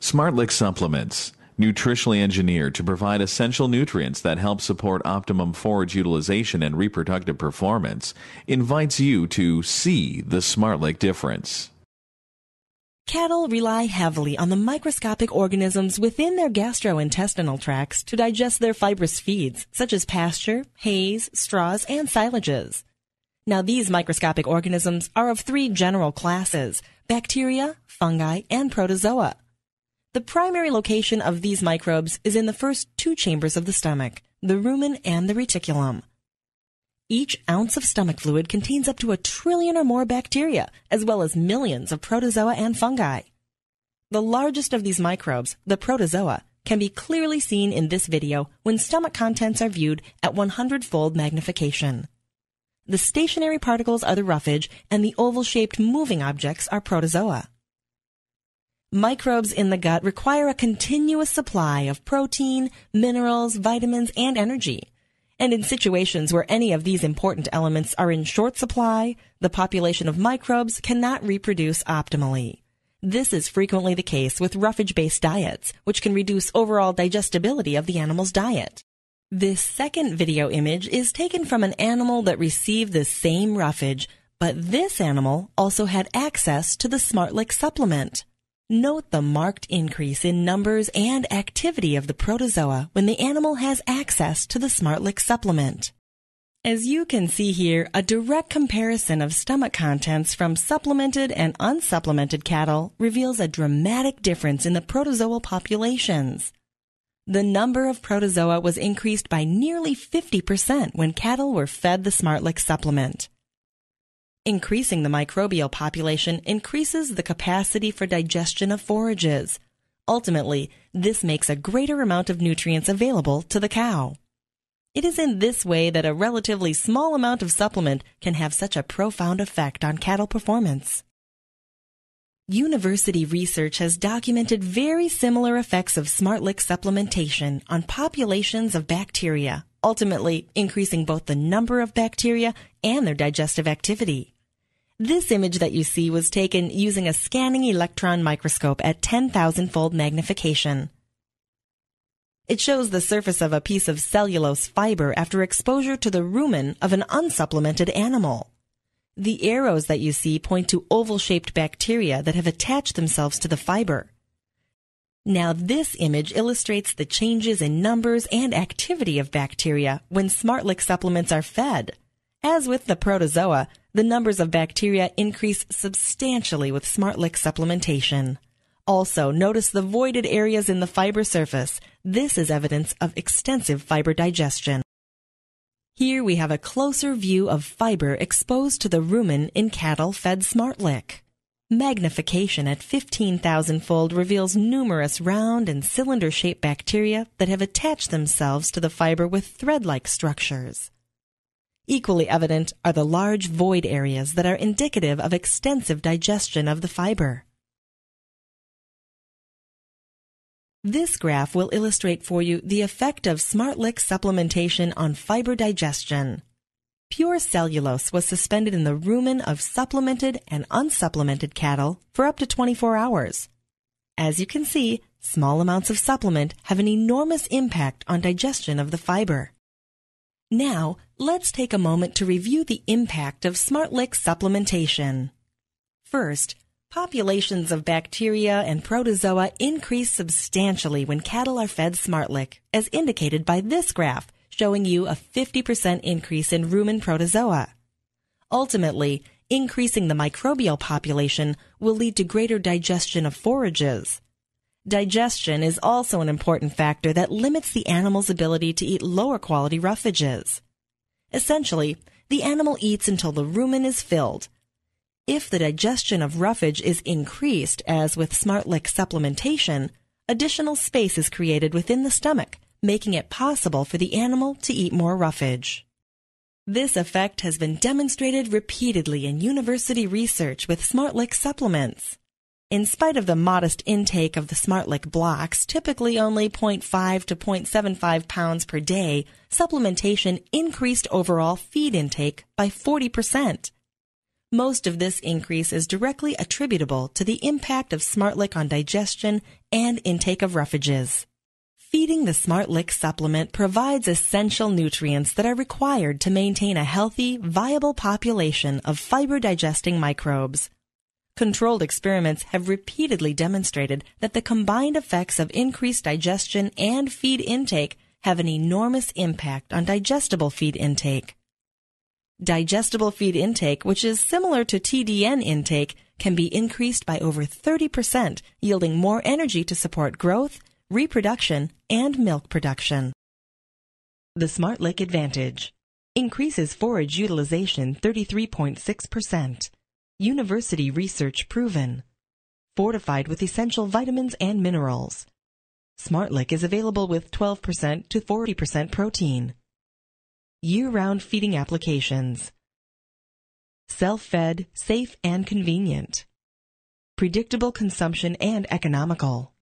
SmartLic Supplements, nutritionally engineered to provide essential nutrients that help support optimum forage utilization and reproductive performance, invites you to see the SmartLic Difference. Cattle rely heavily on the microscopic organisms within their gastrointestinal tracts to digest their fibrous feeds, such as pasture, hays, straws, and silages. Now, these microscopic organisms are of three general classes: bacteria, fungi, and protozoa. The primary location of these microbes is in the first two chambers of the stomach, the rumen and the reticulum. Each ounce of stomach fluid contains up to 1 trillion or more bacteria, as well as millions of protozoa and fungi. The largest of these microbes, the protozoa, can be clearly seen in this video when stomach contents are viewed at 100-fold magnification. The stationary particles are the roughage, and the oval-shaped moving objects are protozoa. Microbes in the gut require a continuous supply of protein, minerals, vitamins, and energy. And in situations where any of these important elements are in short supply, the population of microbes cannot reproduce optimally. This is frequently the case with roughage-based diets, which can reduce overall digestibility of the animal's diet. This second video image is taken from an animal that received the same roughage, but this animal also had access to the SmartLic supplement. Note the marked increase in numbers and activity of the protozoa when the animal has access to the SmartLic supplement. As you can see here, a direct comparison of stomach contents from supplemented and unsupplemented cattle reveals a dramatic difference in the protozoal populations. The number of protozoa was increased by nearly 50% when cattle were fed the SmartLic supplement. Increasing the microbial population increases the capacity for digestion of forages. Ultimately, this makes a greater amount of nutrients available to the cow. It is in this way that a relatively small amount of supplement can have such a profound effect on cattle performance. University research has documented very similar effects of SmartLic supplementation on populations of bacteria, ultimately increasing both the number of bacteria and their digestive activity. This image that you see was taken using a scanning electron microscope at 10,000-fold magnification. It shows the surface of a piece of cellulose fiber after exposure to the rumen of an unsupplemented animal. The arrows that you see point to oval-shaped bacteria that have attached themselves to the fiber. Now, this image illustrates the changes in numbers and activity of bacteria when SmartLic supplements are fed. As with the protozoa, the numbers of bacteria increase substantially with SmartLic supplementation. Also, notice the voided areas in the fiber surface. This is evidence of extensive fiber digestion. Here we have a closer view of fiber exposed to the rumen in cattle fed SmartLic. Magnification at 15,000-fold reveals numerous round and cylinder-shaped bacteria that have attached themselves to the fiber with thread-like structures. Equally evident are the large void areas that are indicative of extensive digestion of the fiber. This graph will illustrate for you the effect of SmartLic supplementation on fiber digestion. Pure cellulose was suspended in the rumen of supplemented and unsupplemented cattle for up to 24 hours. As you can see, small amounts of supplement have an enormous impact on digestion of the fiber. Now, let's take a moment to review the impact of SmartLic supplementation. First, populations of bacteria and protozoa increase substantially when cattle are fed SmartLic, as indicated by this graph, showing you a 50% increase in rumen protozoa. Ultimately, increasing the microbial population will lead to greater digestion of forages. Digestion is also an important factor that limits the animal's ability to eat lower quality roughages. Essentially, the animal eats until the rumen is filled. If the digestion of roughage is increased, as with SmartLic supplementation, additional space is created within the stomach, making it possible for the animal to eat more roughage. This effect has been demonstrated repeatedly in university research with SmartLic supplements. In spite of the modest intake of the SmartLic blocks, typically only 0.5 to 0.75 pounds per day, supplementation increased overall feed intake by 40%. Most of this increase is directly attributable to the impact of SmartLic on digestion and intake of roughages. Feeding the SmartLic supplement provides essential nutrients that are required to maintain a healthy, viable population of fiber-digesting microbes. Controlled experiments have repeatedly demonstrated that the combined effects of increased digestion and feed intake have an enormous impact on digestible feed intake. Digestible feed intake, which is similar to TDN intake, can be increased by over 30%, yielding more energy to support growth, reproduction, and milk production. The SmartLic Advantage increases forage utilization 33.6%. University research proven. Fortified with essential vitamins and minerals. SmartLic is available with 12% to 40% protein. Year-round feeding applications. Self-fed, safe, and convenient. Predictable consumption and economical.